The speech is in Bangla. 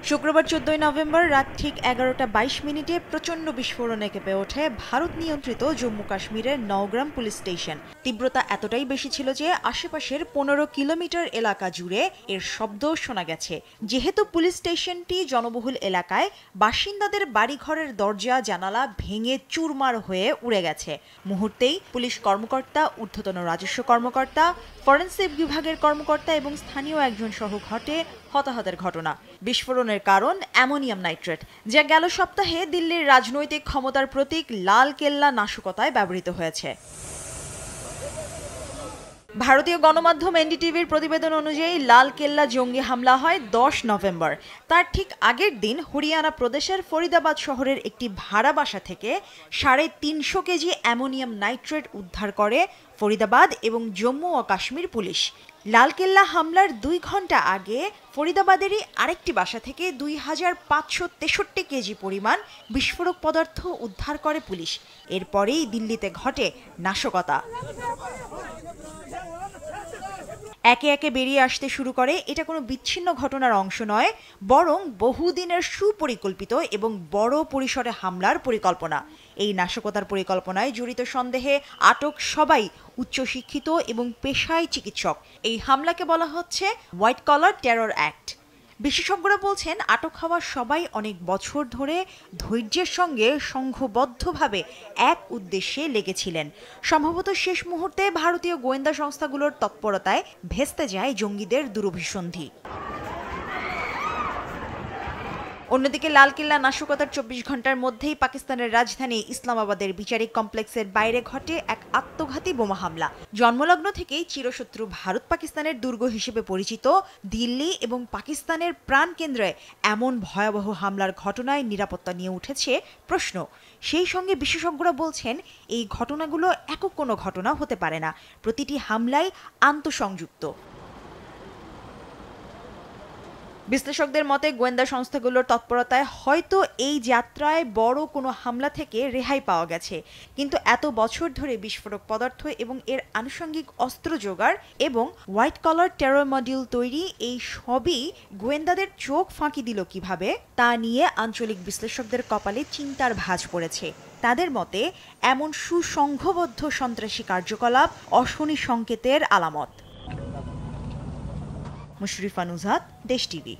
শুক্রবার ১৪ নভেম্বর রাত ঠিক ১১টা ২২ মিনিটে প্রচণ্ড বিস্ফোরণে কেঁপে ওঠে ভারত নিয়ন্ত্রিত জম্মু কাশ্মীরের নওগ্রাম পুলিশ স্টেশন। তীব্রতা এতটাই বেশি ছিল যে আশেপাশের ১৫ কিলোমিটার এলাকা জুড়ে এর শব্দ শোনা গেছে। যেহেতু পুলিশ স্টেশনটি জনবহুল এলাকায়, বাসিন্দাদের বাড়িঘরের দরজা জানালা ভেঙে চুরমার হয়ে উড়ে গেছে। মুহূর্তেই পুলিশ কর্মকর্তা, ঊর্ধ্বতন রাজস্ব কর্মকর্তা, ফরেনসিক বিভাগের কর্মকর্তা এবং স্থানীয় একজন সহ ঘটে হতাহতের ঘটনা। বিস্ফোরণের কারণ অ্যামোনিয়াম নাইট্রেট, যা গেল সপ্তাহে দিল্লির রাজনৈতিক ক্ষমতার প্রতীক লাল কেল্লা নাশকতায় ব্যবহৃত হয়েছে। ভারতীয় গণমাধ্যম এনডিটিভির প্রতিবেদন অনুযায়ী লাল কেল্লা জঙ্গি হামলা হয় ১০ নভেম্বর। তার ঠিক আগের দিন হরিয়ানা প্রদেশের ফরিদাবাদ শহরের একটি ভাড়া বাসা থেকে ৩৫০ কেজি অ্যামোনিয়াম নাইট্রেট উদ্ধার করে ফরিদাবাদ এবং জম্মু ও কাশ্মীর পুলিশ। লালকেল্লা হামলার ২ ঘন্টা আগে ফরিদাবাদেরই আরেকটি বাসা থেকে ২৫৬৩ কেজি পরিমাণ বিস্ফোরক পদার্থ উদ্ধার করে পুলিশ। এরপরেই দিল্লিতে ঘটে নাশকতা। একে একে বেরিয়ে আসতে শুরু করে এটা কোনো বিচ্ছিন্ন ঘটনার অংশ নয়, বরং বহুদিনের সুপরিকল্পিত এবং বড় পরিসরে হামলার পরিকল্পনা। এই নাশকতার পরিকল্পনায় জড়িত সন্দেহে আটক সবাই উচ্চশিক্ষিত এবং পেশায় চিকিৎসক। এই হামলাকে বলা হচ্ছে হোয়াইট কলার টেরর অ্যাক্ট। বিশেষজ্ঞরা বলছেন, আটক হওয়া সবাই অনেক বছর ধরে ধৈর্যের সঙ্গে সংঘবদ্ধভাবে এক উদ্দেশ্যে লেগেছিলেন। সম্ভবত শেষ মুহূর্তে ভারতীয় গোয়েন্দা সংস্থাগুলোর তৎপরতায় ভেস্তে যায় জঙ্গিদের দুরভিসন্ধি। অন্যদিকে লালকেল্লা নাশকতার ২৪ ঘন্টার মধ্যেই পাকিস্তানের রাজধানী ইসলামাবাদের বিচারিক কমপ্লেক্সের বাইরে ঘটে এক আত্মঘাতী বোমা হামলা। জন্মলগ্ন থেকেই চিরশত্রু ভারত পাকিস্তানের দুর্গ হিসেবে পরিচিত দিল্লি এবং পাকিস্তানের প্রাণকেন্দ্রে এমন ভয়াবহ হামলার ঘটনায় নিরাপত্তা নিয়ে উঠেছে প্রশ্ন। সেই সঙ্গে বিশেষজ্ঞরা বলছেন, এই ঘটনাগুলো একক কোনো ঘটনা হতে পারে না, প্রতিটি হামলাই আন্তঃসংযুক্ত। বিশ্লেষকদের মতে, গোয়েন্দা সংস্থাগুলোর তৎপরতায় হয়তো এই যাত্রায় বড় কোনো হামলা থেকে রেহাই পাওয়া গেছে, কিন্তু এত বছর ধরে বিস্ফোরক পদার্থ এবং এর আনুষঙ্গিক অস্ত্র জোগাড় এবং হোয়াইট কলার টেরর মডিউল তৈরি, এই সবই গোয়েন্দাদের চোখ ফাঁকি দিল কিভাবে তা নিয়ে আঞ্চলিক বিশ্লেষকদের কপালে চিন্তার ভাঁজ পড়েছে। তাদের মতে, এমন সুসংঘবদ্ধ সন্ত্রাসী কার্যকলাপ অশনি সংকেতের আলামত। মুশরিফা নুজহাত, দেশ টিভি।